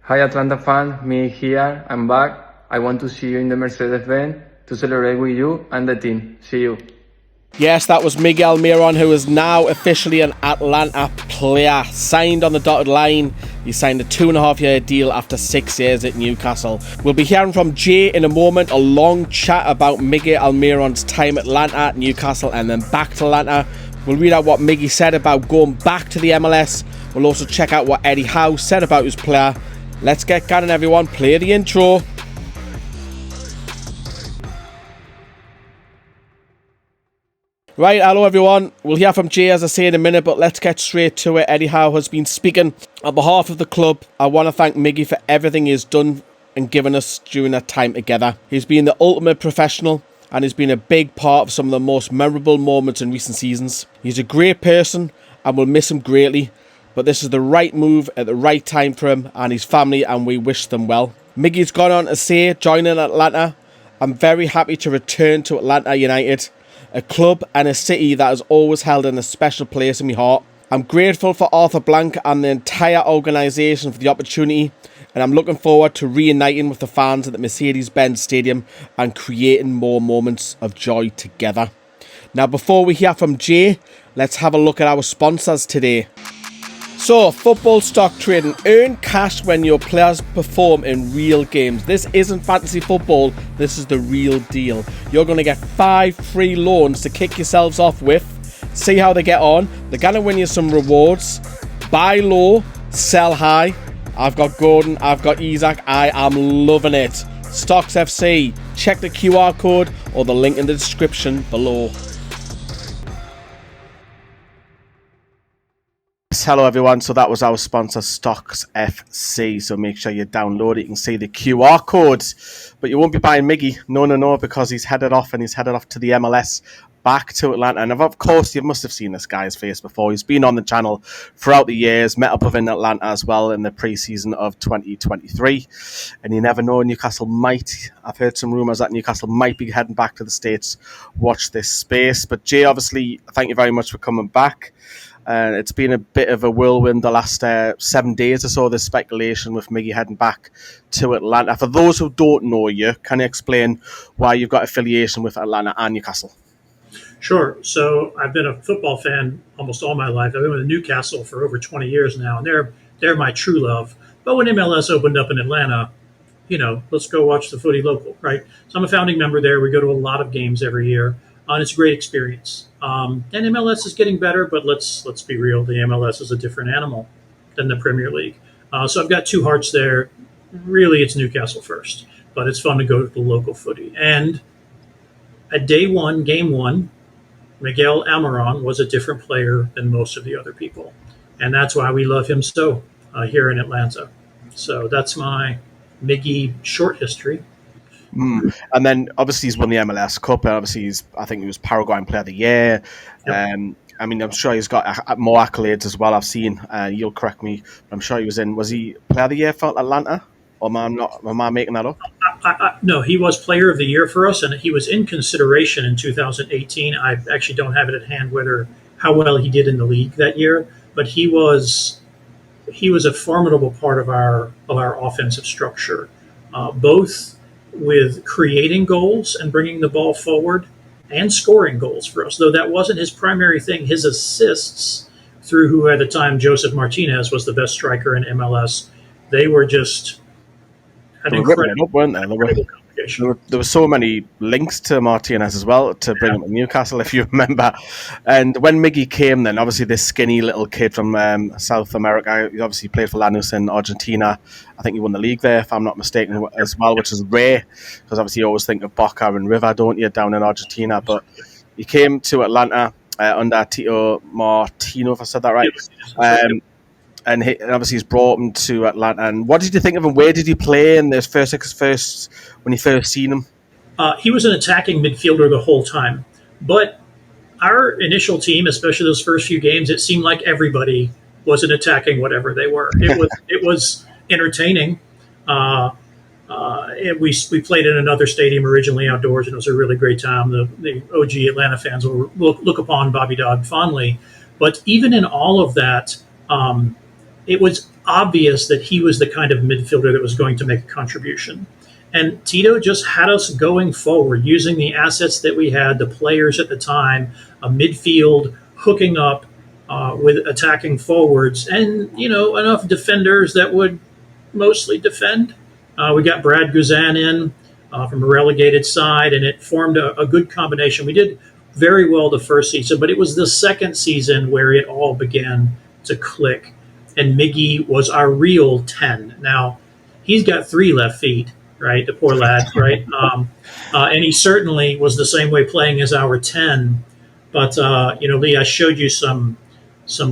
Hi Atlanta fan, me here, I'm back. I want to see you in the Mercedes-Benz to celebrate with you and the team. See you. Yes, that was Miguel Almiron, who is now officially an Atlanta player. Signed on the dotted line. He signed a 2.5-year deal after 6 years at Newcastle. We'll be hearing from Jay in a moment. A long chat about Miguel Almiron's time at Atlanta, Newcastle, and then back to Atlanta. We'll read out what Miggy said about going back to the MLS. We'll also check out what Eddie Howe said about his player. Let's get going, everyone. Play the intro. Right, hello everyone. We'll hear from Jay, as I say, in a minute, but let's get straight to it. Eddie Howe has been speaking on behalf of the club. I want to thank Miggy for everything he's done and given us during that time together. He's been the ultimate professional and he's been a big part of some of the most memorable moments in recent seasons. He's a great person and we'll miss him greatly, but this is the right move at the right time for him and his family, and we wish them well. Miggy's gone on to say, joining Atlanta, I'm very happy to return to Atlanta United, a club and a city that has always held in a special place in my heart. I'm grateful for Arthur Blank and the entire organisation for the opportunity, and I'm looking forward to reuniting with the fans at the Mercedes-Benz Stadium and creating more moments of joy together. Now, before we hear from Jay, let's have a look at our sponsors today. So, football stock trading. Earn cash when your players perform in real games. This isn't fantasy football, this is the real deal. You're going to get 5 free loans to kick yourselves off with. See how they get on. They're going to win you some rewards. Buy low, sell high. I've got Gordon, I've got Isaac. I am loving it. Stocks FC. Check the QR code or the link in the description below. Hello everyone, so that was our sponsor Stocks FC, so make sure you download it. You can see the QR code, but you won't be buying Miggy, no, because he's headed off to the MLS, back to Atlanta. And of course you must have seen this guy's face before. He's been on the channel throughout the years, met up with in Atlanta as well in the pre-season of 2023, and you never know, I've heard some rumours that Newcastle might be heading back to the States. Watch this space. But Jay, obviously, thank you very much for coming back. It's been a bit of a whirlwind the last 7 days or so, this speculation with Miggy heading back to Atlanta. For those who don't know you, can you explain why you've got affiliation with Atlanta and Newcastle? Sure. So I've been a football fan almost all my life. I've been with Newcastle for over 20 years now, and they're my true love. But when MLS opened up in Atlanta, let's go watch the footy local, right? So I'm a founding member there. We go to a lot of games every year, and it's a great experience. And MLS is getting better, but let's be real. The MLS is a different animal than the Premier League. So I've got two hearts there. Really, it's Newcastle first, but it's fun to go to the local footy. And at day one, game one, Miguel Almiron was a different player than most of the other people. And that's why we love him so here in Atlanta. So that's my Miggy short history. And then obviously he's won the MLS Cup, and obviously I think he was Paraguay Player of the Year. Yep. I'm sure he's got more accolades as well. I've seen, you'll correct me, I'm sure was he Player of the Year for Atlanta? Or am I making that up? No, he was Player of the Year for us, and he was in consideration in 2018. I actually don't have it at hand how well he did in the league that year, but he was a formidable part of our offensive structure, both with creating goals and bringing the ball forward and scoring goals for us, though that wasn't his primary thing. His assists, through who at the time Joseph Martinez was the best striker in MLS, they were just an incredible, up, weren't they? There were so many links to Martinez as well to bring him to Newcastle, if you remember. And when Miggy came, then obviously this skinny little kid from South America, he obviously played for Lanús in Argentina. I think he won the league there, if I'm not mistaken, as well, which is rare because obviously you always think of Boca and River, don't you, down in Argentina. But he came to Atlanta under Tito Martino, if I said that right. And obviously he's brought him to Atlanta. And what did you think of him? Where did he play in this first when you first seen him? He was an attacking midfielder the whole time. But our initial team, especially those first few games, it seemed like everybody wasn't attacking whatever they were. It was entertaining. We played in another stadium originally outdoors, and it was a really great time. The OG Atlanta fans will look upon Bobby Dodd fondly. But even in all of that, it was obvious that he was the kind of midfielder that was going to make a contribution. And Tito just had us going forward, using the assets that we had, the players at the time, a midfield, hooking up with attacking forwards, and enough defenders that would mostly defend. We got Brad Guzan in from a relegated side, and it formed a good combination. We did very well the first season, but it was the second season where it all began to click, and Miggy was our real 10. Now, he's got 3 left feet, right? The poor lad, right? And he certainly was the same way playing as our 10. But, Lee, I showed you some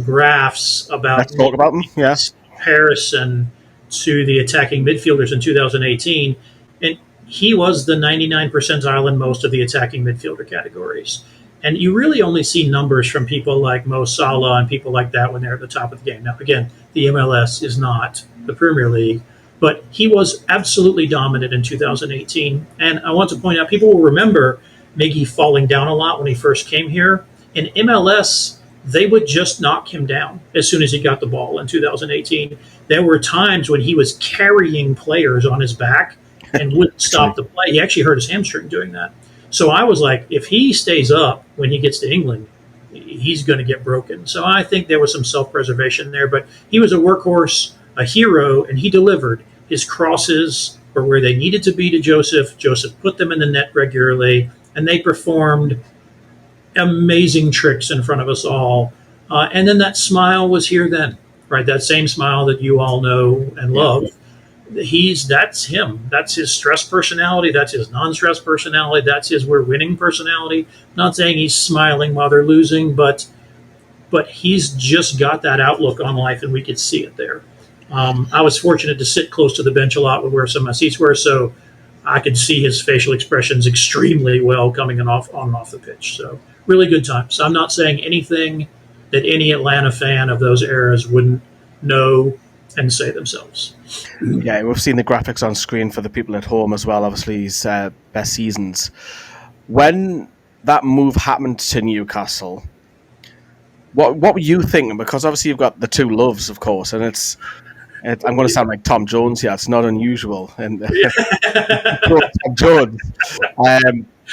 graphs about Let's talk about them, yes. Comparison to the attacking midfielders in 2018. And he was the 99th percentile in most of the attacking midfielder categories. And you really only see numbers from people like Mo Salah and people like that when they're at the top of the game. Now, again, the MLS is not the Premier League, but he was absolutely dominant in 2018. And I want to point out, people will remember Miggy falling down a lot when he first came here. In MLS, they would just knock him down as soon as he got the ball in 2018. There were times when he was carrying players on his back and wouldn't stop the play. He actually hurt his hamstring doing that. So I was like, if he stays up when he gets to England, he's going to get broken. So I think there was some self-preservation there. But he was a workhorse, a hero, and he delivered. His crosses were where they needed to be to Joseph. Joseph put them in the net regularly, and they performed amazing tricks in front of us all. And then that smile was here then, right? That same smile that you all know and love. That's him. That's his stress personality. That's his non-stress personality. That's his we're winning personality. Not saying he's smiling while they're losing, but he's just got that outlook on life, and we could see it there. I was fortunate to sit close to the bench a lot where some of my seats were, so I could see his facial expressions extremely well coming on and off the pitch. So really good time. So I'm not saying anything that any Atlanta fan of those eras wouldn't know and say themselves. Yeah, we've seen the graphics on screen for the people at home as well, obviously his best seasons. When that move happened to Newcastle, what were you thinking? Because obviously you've got the two loves, of course, and I'm going to sound like Tom Jones here. It's not unusual. And Tom Jones.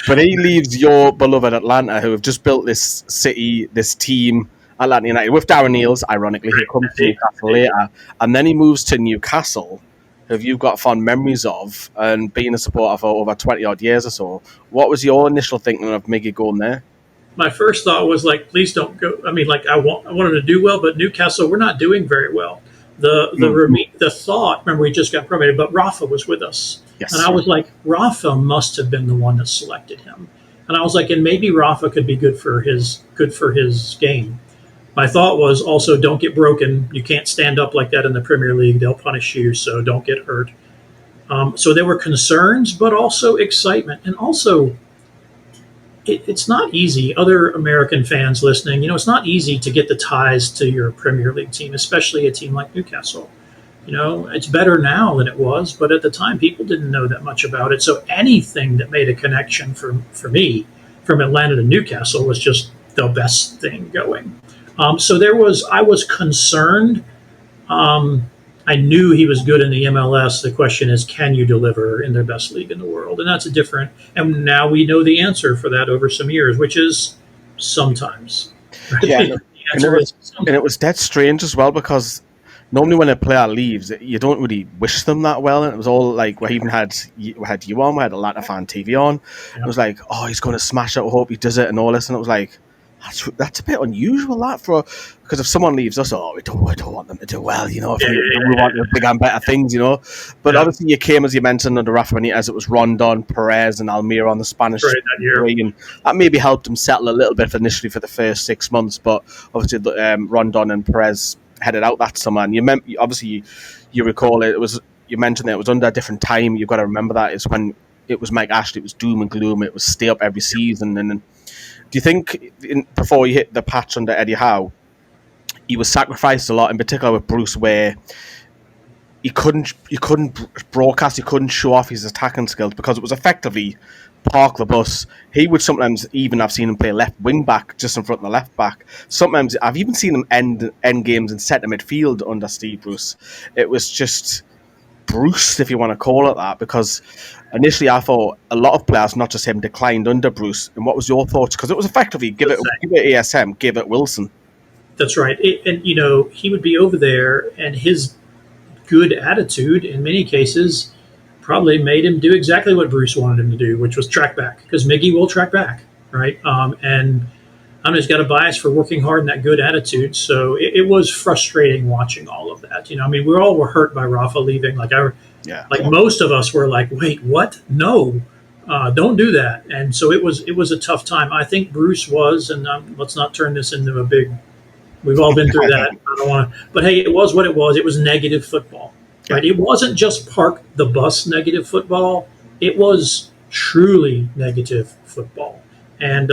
But he leaves your beloved Atlanta, who have just built this city, this team, Atlanta United, with Darren Neals, ironically, who comes to Newcastle later. And then he moves to Newcastle, who you've got fond memories of, and being a supporter for over 20-odd years or so. What was your initial thinking of Miggy going there? My first thought was like, please don't go. I mean, like I want him to do well, but Newcastle, we're not doing very well. The thought, remember we just got promoted, but Rafa was with us. Yes. And I was like, Rafa must have been the one that selected him. And I was like, and maybe Rafa could be good for his game. My thought was also, don't get broken. You can't stand up like that in the Premier League. They'll punish you, so don't get hurt. So there were concerns, but also excitement. And also, it's not easy. Other American fans listening, it's not easy to get the ties to your Premier League team, especially a team like Newcastle. It's better now than it was, but at the time, people didn't know that much about it. So anything that made a connection for me from Atlanta to Newcastle was just the best thing going. So I was concerned. I knew he was good in the MLS. The question is, can you deliver in their best league in the world? And that's and now we know the answer for that over some years, which is sometimes. Right? Yeah, and it was dead strange as well, because normally when a player leaves, you don't really wish them that well. And it was all like, we had you on, we had Atlanta Fan TV on. Yeah. It was like, oh, he's going to smash it, I hope he does it and all this. And it was like, that's a bit unusual, because if someone leaves us, we don't want them to do well, we want bigger and better things, But obviously you came, as you mentioned, under Rafa Benitez. It was Rondon, Perez and Almiron, the Spanish that year. And that maybe helped him settle a little bit initially for the first 6 months, but obviously Rondon and Perez headed out that summer. And you recall you mentioned that it was under a different time. You've got to remember that it's when it was Mike Ashley, it was doom and gloom, it was stay up every season. And do you think, before he hit the patch under Eddie Howe, he was sacrificed a lot, in particular with Bruce, where he couldn't broadcast, he couldn't show off his attacking skills because it was effectively park the bus. He would sometimes even have seen him play left wing back just in front of the left back. Sometimes I've even seen him end games in centre midfield under Steve Bruce. It was just Bruce, if you want to call it that, because initially I thought a lot of players, not just him, declined under Bruce. And what was your thoughts? Because it was effectively give it ASM, give it Wilson. That's right. And, he would be over there, and his good attitude in many cases probably made him do exactly what Bruce wanted him to do, which was track back, because Miggy will track back, right? And he's got a bias for working hard and that good attitude. So it was frustrating watching all of that. We all were hurt by Rafa leaving. Most of us were like, wait, what? No, don't do that. And so it was a tough time. I think Bruce was, and let's not turn this into a big. We've all been through that. I don't want to, but hey, it was what it was. It was negative football, right? It wasn't just park the bus negative football. It was truly negative football, and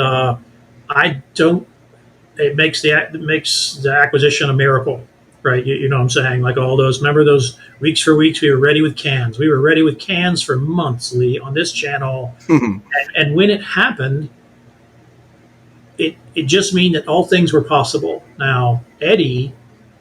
it makes the acquisition a miracle, right? You know what I'm saying? Like remember those weeks for weeks we were ready with cans. We were ready with cans for months, Lee, on this channel, and when it happened. It just means that all things were possible. Now, Eddie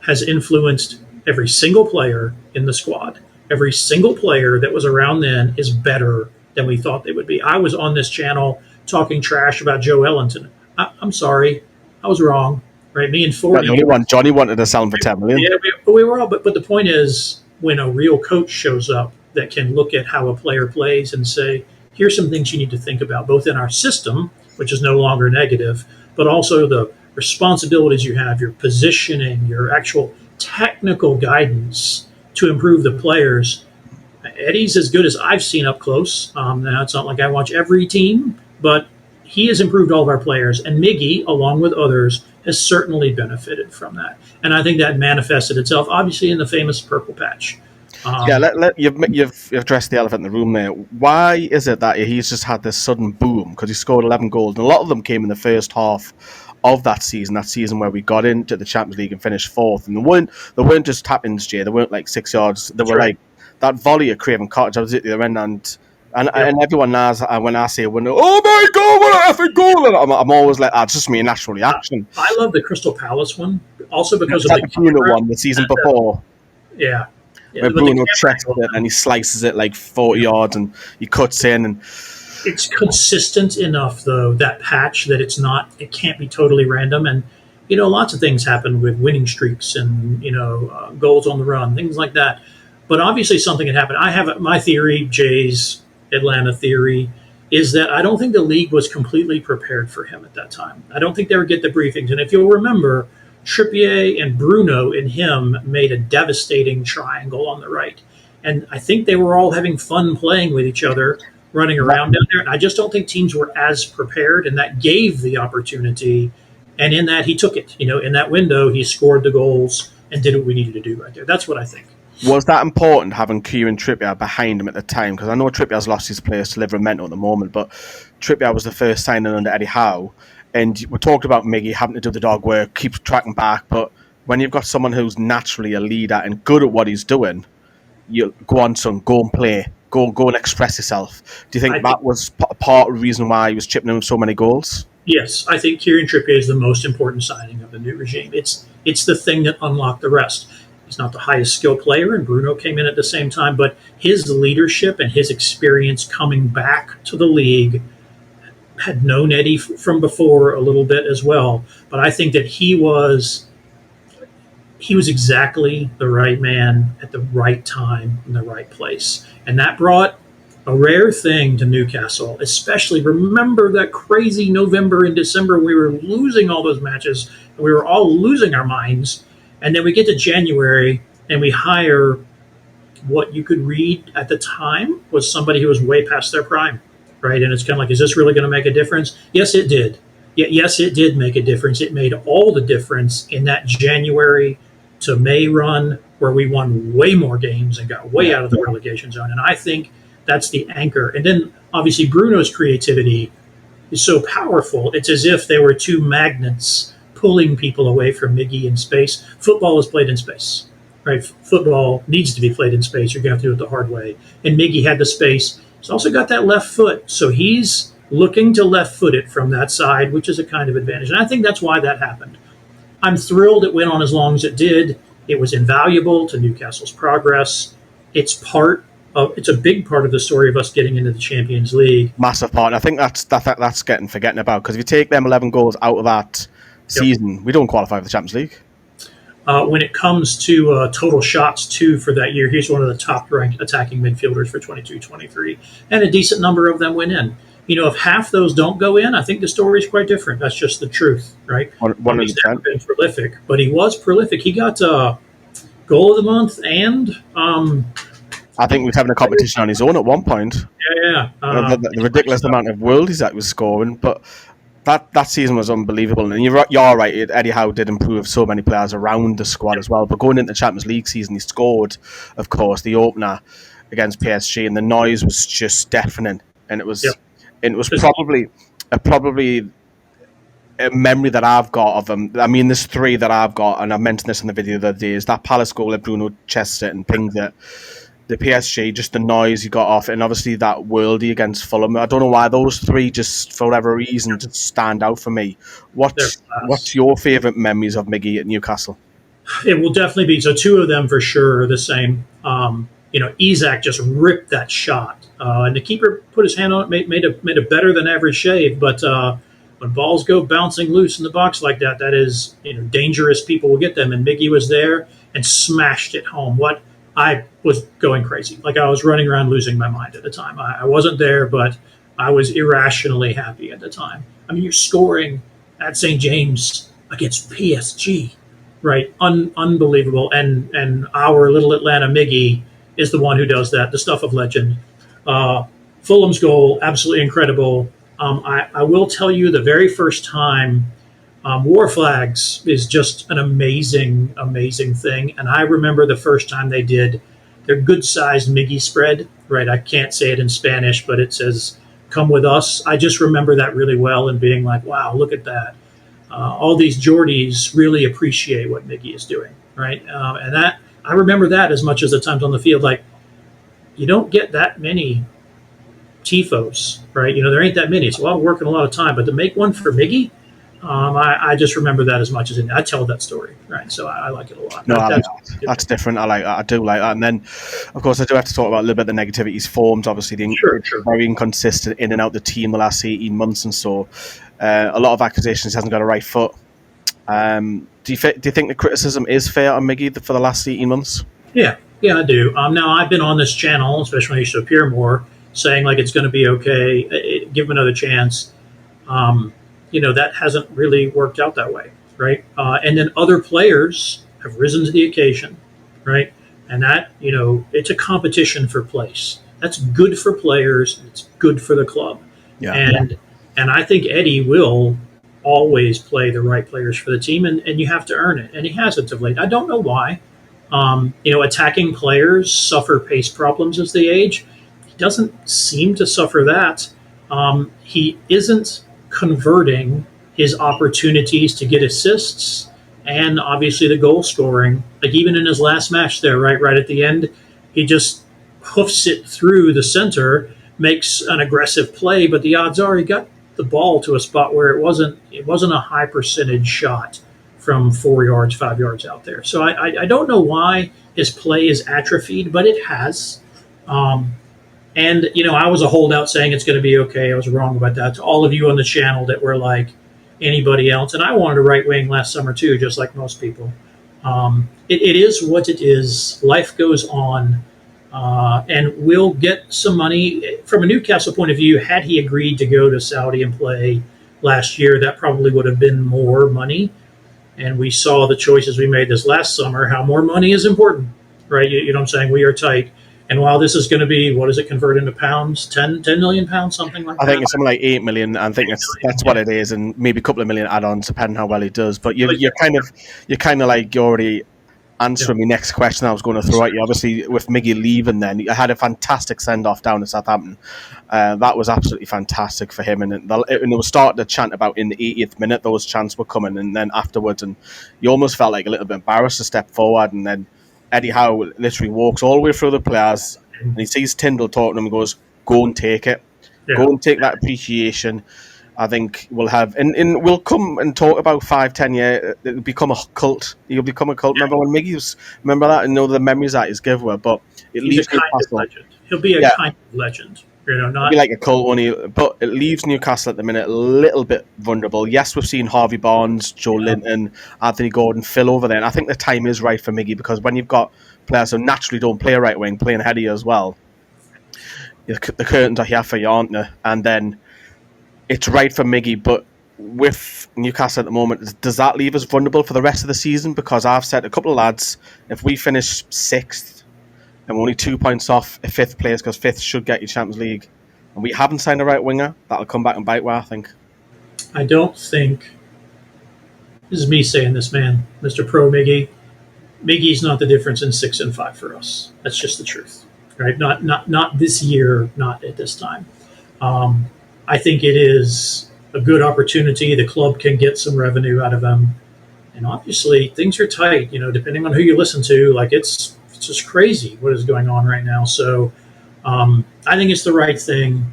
has influenced every single player in the squad. Every single player that was around then is better than we thought they would be. I was on this channel talking trash about Joe Ellington. I'm sorry. I was wrong. Right? Me and 40. The only one Johnny wanted to sell him for 10 million. Yeah, we were all. But the point is, when a real coach shows up that can look at how a player plays and say, here's some things you need to think about, both in our system, which is no longer negative, but also the responsibilities you have, your positioning, your actual technical guidance to improve the players. Eddie's as good as I've seen up close. Now, it's not like I watch every team, but he has improved all of our players. And Miggy, along with others, has certainly benefited from that. And I think that manifested itself, obviously, in the famous purple patch. You've addressed the elephant in the room there. Why is it that he's just had this sudden boom? Because he scored 11 goals, and a lot of them came in the first half of that season where we got into the Champions League and finished fourth. And they weren't just tap-ins, Jay. They weren't like 6 yards. They were like that volley of Craven Cottage. I was at the other end, and everyone knows when I say, oh my God, what an effing goal! And I'm always like, that's just me, a natural reaction. I love the Crystal Palace one, also because of the Bruno one the season before. Yeah. Where Bruno checks it and he slices it like 40 yards and he cuts in. And it's consistent enough, though, that patch, that it can't be totally random. And, lots of things happen with winning streaks and, goals on the run, things like that. But obviously something had happened. I have my theory, Jay's Atlanta theory, is that I don't think the league was completely prepared for him at that time. I don't think they would get the briefings. And if you'll remember, Trippier and Bruno and him made a devastating triangle on the right. And I think they were all having fun playing with each other, running around down there. And I just don't think teams were as prepared, and that gave the opportunity. And in that, he took it. In that window, he scored the goals and did what we needed to do right there. That's what I think. Was that important, having Kieran Trippier behind him at the time? Because I know Trippier's lost his place to Livramento at the moment, but Trippier was the first signing under Eddie Howe. And we talked about Miggy having to do the dog work, keep tracking back. But when you've got someone who's naturally a leader and good at what he's doing, you go on, son, go and play. Go and express yourself. Do you think that was part of the reason why he was chipping in with so many goals? Yes, I think Kieran Trippier is the most important signing of the new regime. It's the thing that unlocked the rest. He's not the highest skill player, and Bruno came in at the same time, but his leadership and his experience coming back to the league, had known Eddie from before a little bit as well, but I think that he was exactly the right man at the right time in the right place. And that brought a rare thing to Newcastle, especially remember that crazy November and December, we were losing all those matches and we were all losing our minds. And then we get to January and we hire what you could read at the time was somebody who was way past their prime. Right, and it's kind of like, is this really going to make a difference? Yes, it did. Yes, it did make a difference. It made all the difference in that January to May run where we won way more games and got way out of the relegation zone. And I think that's the anchor. And then, obviously, Bruno's creativity is so powerful. It's as if they were two magnets pulling people away from Miggy in space. Football is played in space, right? Football needs to be played in space. You're going to have to do it the hard way. And Miggy had the space. He's also got that left foot. So he's looking to left foot it from that side, which is a kind of advantage. And I think that's why that happened. I'm thrilled it went on as long as it did. It was invaluable to Newcastle's progress. It's a big part of the story of us getting into the Champions League. Massive part. I think that's getting forgotten about, because if you take them 11 goals out of that season, we don't qualify for the Champions League. When it comes to total shots, too, for that year, he's one of the top-ranked attacking midfielders for 22-23, and a decent number of them went in. If half those don't go in, I think the story is quite different. That's just the truth, right? 100%. He's never been prolific, but he was prolific. He got goal of the month, and I think he was having a competition on his own at one point. Yeah. The ridiculous amount of worldies that he was scoring, but that season was unbelievable. And you're right, Eddie Howe did improve so many players around the squad as well. But going into the Champions League season, he scored, of course, the opener against PSG, and the noise was just deafening. And it was probably a memory that I've got of him. I mean, there's three that I've got, and I mentioned this in the video the other day, is that Palace goal that Bruno chested it and pinged it. The PSG, just the noise he got off, and obviously that worldie against Fulham. I don't know why those three just, for whatever reason, just stand out for me. What's your favourite memories of Miggy at Newcastle? It will definitely be. So two of them for sure are the same. Isak just ripped that shot, and the keeper put his hand on it, made a better than average shave. But when balls go bouncing loose in the box like that, that is dangerous. People will get them, and Miggy was there and smashed it home. I was going crazy. Like, I was running around losing my mind at the time. I wasn't there, but I was irrationally happy at the time. I mean, you're scoring at St. James against PSG, right? Unbelievable. And our little Atlanta Miggy is the one who does that, the stuff of legend. Fulham's goal, absolutely incredible. I will tell you, the very first time, War Flags is just an amazing, amazing thing. And I remember the first time they did their good-sized Miggy spread, right? I can't say it in Spanish, but it says, "Come with us." I just remember that really well and being like, wow, look at that. All these Geordies really appreciate what Miggy is doing, right? And that, I remember that as much as the times on the field. Like, you don't get that many tifos, right? There ain't that many. It's a lot of work and a lot of time. But to make one for Miggy, I just remember that as much as I tell that story, right? So I like it a lot. No, that's different. I do like that. And then, of course, I do have to talk about a little bit of the negativity he's formed. Obviously, very inconsistent in and out the team the last 18 months and so. A lot of accusations, he hasn't got a right foot. Do you think the criticism is fair on Miggy for the last 18 months? Yeah, I do. Now, I've been on this channel, especially when I used to appear more, saying like it's going to be okay, give him another chance. That hasn't really worked out that way, right? And then other players have risen to the occasion, right? And that, it's a competition for place. That's good for players. It's good for the club. Yeah. And I think Eddie will always play the right players for the team, and you have to earn it. And he hasn't of late. I don't know why. Attacking players suffer pace problems as they age. He doesn't seem to suffer that. He isn't converting his opportunities to get assists and obviously the goal scoring. Like, even in his last match there, right at the end, he just hoofs it through the center, makes an aggressive play, but the odds are he got the ball to a spot where it wasn't a high percentage shot from 4 yards, 5 yards out there. So I don't know why his play is atrophied, but it has. And, I was a holdout saying it's going to be okay. I was wrong about that. To all of you on the channel that were like anybody else. And I wanted a right wing last summer too, just like most people. It is what it is. Life goes on. And we'll get some money. From a Newcastle point of view, had he agreed to go to Saudi and play last year, that probably would have been more money. And we saw the choices we made this last summer, how more money is important, right? You know what I'm saying? We are tight. And while this is going to be, what does it convert into pounds? 10 million pounds, something like that? I think it's something like 8 million. I think that's what it is, and maybe a couple of million add-ons, depending how well he does. But you're already answering my next question I was going to throw at you. Obviously, with Miggy leaving, then I had a fantastic send-off down in Southampton. That was absolutely fantastic for him, and it was starting to chant about in the 80th minute those chants were coming, and then afterwards, and you almost felt like a little bit embarrassed to step forward, and then Eddie Howe literally walks all the way through the players and he sees Tyndall talking to him and goes, go and take it. Yeah. Go and take that appreciation. I think we'll have, and we'll come and talk about 5-10 years. It'll become a cult. He'll become a cult. Remember when Miggy was? Remember that, and know the memories that he's given. But it He's leaves a kind Newcastle. of legend. He'll be a kind of legend. Not be like a cult only, but it leaves Newcastle at the minute a little bit vulnerable. Yes, we've seen Harvey Barnes, Joe Linton, Anthony Gordon, Phil over there, and I think the time is right for Miggy because when you've got players who naturally don't play right wing, playing ahead of you as well, the curtains are here for you, aren't they? And then it's right for Miggy, but with Newcastle at the moment, does that leave us vulnerable for the rest of the season? Because I've said a couple of lads, if we finish 6th and we're only 2 points off a 5th place, because 5th should get you Champions League, and we haven't signed a right winger, that'll come back and bite where I think. I don't think, this is me saying this, man, Mr. Pro Miggy, Miggy's not the difference in 6 and 5 for us. That's just the truth, right? Not this year, not at this time. I think it is a good opportunity. The club can get some revenue out of them. And obviously, things are tight, depending on who you listen to. Like, it's just crazy what is going on right now. So I think it's the right thing.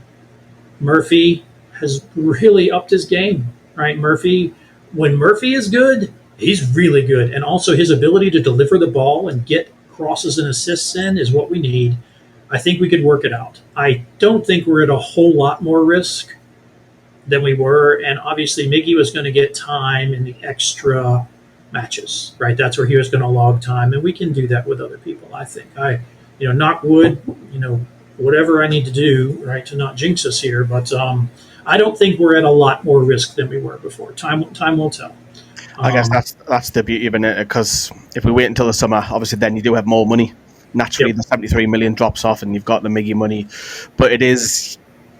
Murphy has really upped his game, right? When Murphy is good, he's really good. And also his ability to deliver the ball and get crosses and assists in is what we need. I think we could work it out. I don't think we're at a whole lot more risk than we were. And obviously, Miggy was going to get time in the extra matches, right? That's where he was going to log time. And we can do that with other people, I think. Knock wood, whatever I need to do, right, to not jinx us here. But I don't think we're at a lot more risk than we were before. Time will tell. I guess that's the beauty of it, because if we wait until the summer, obviously then you do have more money. Naturally, the 73 million drops off and you've got the Miggy money. But it is,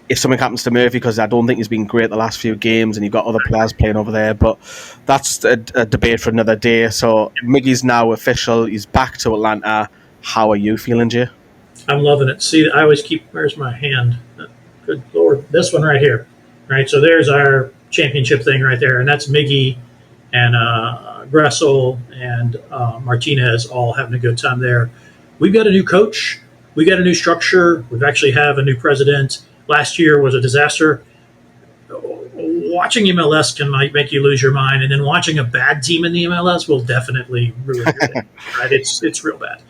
if something happens to Murphy, because I don't think he's been great the last few games and you've got other players playing over there, but that's a debate for another day. So Miggy's now official. He's back to Atlanta. How are you feeling, Jay? I'm loving it. See, I always where's my hand? Good Lord. This one right here. Right, so there's our championship thing right there. And that's Miggy and Gressel and Martinez all having a good time there. We've got a new coach. We got a new structure. We've actually have a new president. Last year was a disaster. Watching MLS can make you lose your mind, and then watching a bad team in the MLS will definitely ruin your day. Right? It's real bad.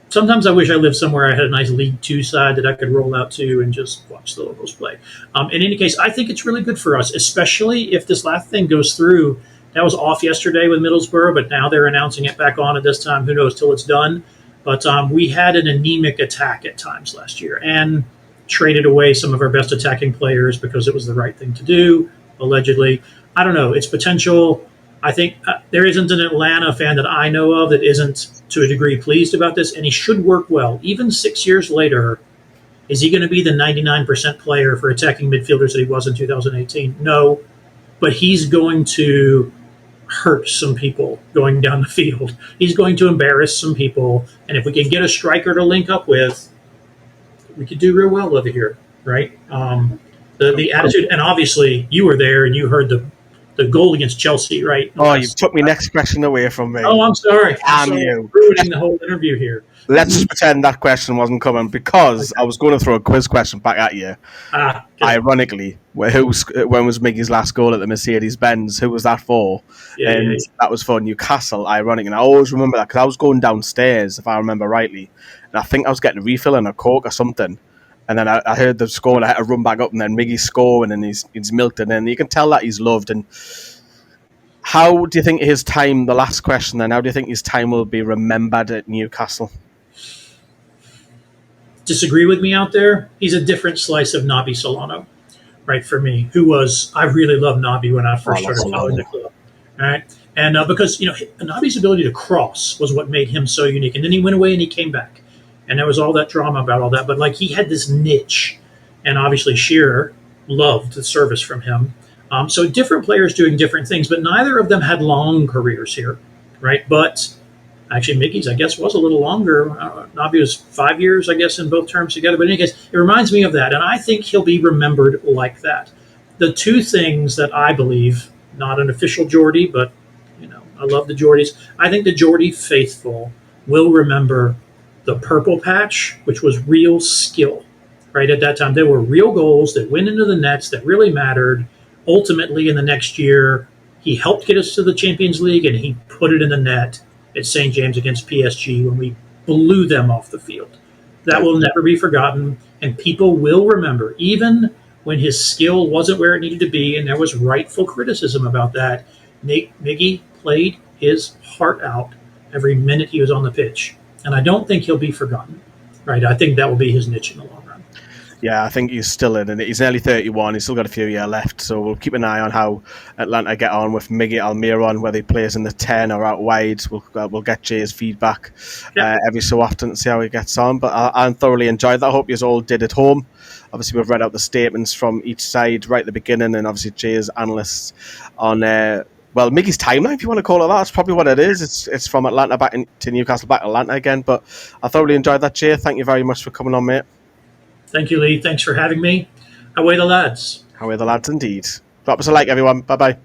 Sometimes I wish I lived somewhere I had a nice League 2 side that I could roll out to and just watch the locals play. In any case, I think it's really good for us, especially if this last thing goes through. That was off yesterday with Middlesbrough, but now they're announcing it back on at this time. Who knows till it's done? But we had an anemic attack at times last year and traded away some of our best attacking players because it was the right thing to do, allegedly. I don't know. It's potential. I think there isn't an Atlanta fan that I know of that isn't, to a degree, pleased about this, and he should work well. Even 6 years later, is he going to be the 99% player for attacking midfielders that he was in 2018? No, but he's going to hurt some people going down the field. He's going to embarrass some people, and if we can get a striker to link up with, we could do real well over here, right? The attitude, and obviously you were there and you heard the goal against Chelsea, right? Oh, you took me next question away from me. Oh, I'm sorry. Damn you. Ruining the whole interview here. Let's just pretend that question wasn't coming, because I was going to throw a quiz question back at you. Ironically, when was Miggy's last goal at the Mercedes-Benz? Who was that for? That was for Newcastle, ironic. And I always remember that because I was going downstairs, if I remember rightly, and I think I was getting a refill and a Coke or something. And then I heard the score and I had to run back up, and then Miggy's scoring and he's milked it. And you can tell that he's loved. And how do you think his time, the last question then, how do you think his time will be remembered at Newcastle? Disagree with me out there? He's a different slice of Nabi Solano, right, for me, I really loved Nabi when I first started following the club. All right. And because, Nabi's ability to cross was what made him so unique. And then he went away and he came back. And there was all that drama about all that. But, he had this niche. And obviously Shearer loved the service from him. So different players doing different things. But neither of them had long careers here, right? But actually Miggy's, I guess, was a little longer. Nabi was 5 years, I guess, in both terms together. But in any case, it reminds me of that. And I think he'll be remembered like that. The two things that I believe, not an official Geordie, but, I love the Geordies. I think the Geordie faithful will remember the purple patch, which was real skill. Right at that time, there were real goals that went into the nets that really mattered. Ultimately, in the next year, he helped get us to the Champions League, and he put it in the net at St. James against PSG when we blew them off the field. That will never be forgotten, and people will remember, even when his skill wasn't where it needed to be, and there was rightful criticism about that. Miggy played his heart out every minute he was on the pitch, and I don't think he'll be forgotten. Right? I think that will be his niche in the long run. Yeah, I think he's still in it. He's nearly 31. He's still got a few years left. So we'll keep an eye on how Atlanta get on with Miguel Almiron, whether he plays in the 10 or out wide. We'll get Jay's feedback every so often to see how he gets on. But I thoroughly enjoyed that. I hope you all did at home. Obviously, we've read out the statements from each side right at the beginning, and obviously Jay's analysts on Miggy's timeline, if you want to call it that. That's probably what it is. It's from Atlanta back to Newcastle, back to Atlanta again. But I thoroughly enjoyed that, Jay. Thank you very much for coming on, mate. Thank you, Lee. Thanks for having me. Away the lads. Away the lads indeed. Drop us a like, everyone. Bye-bye.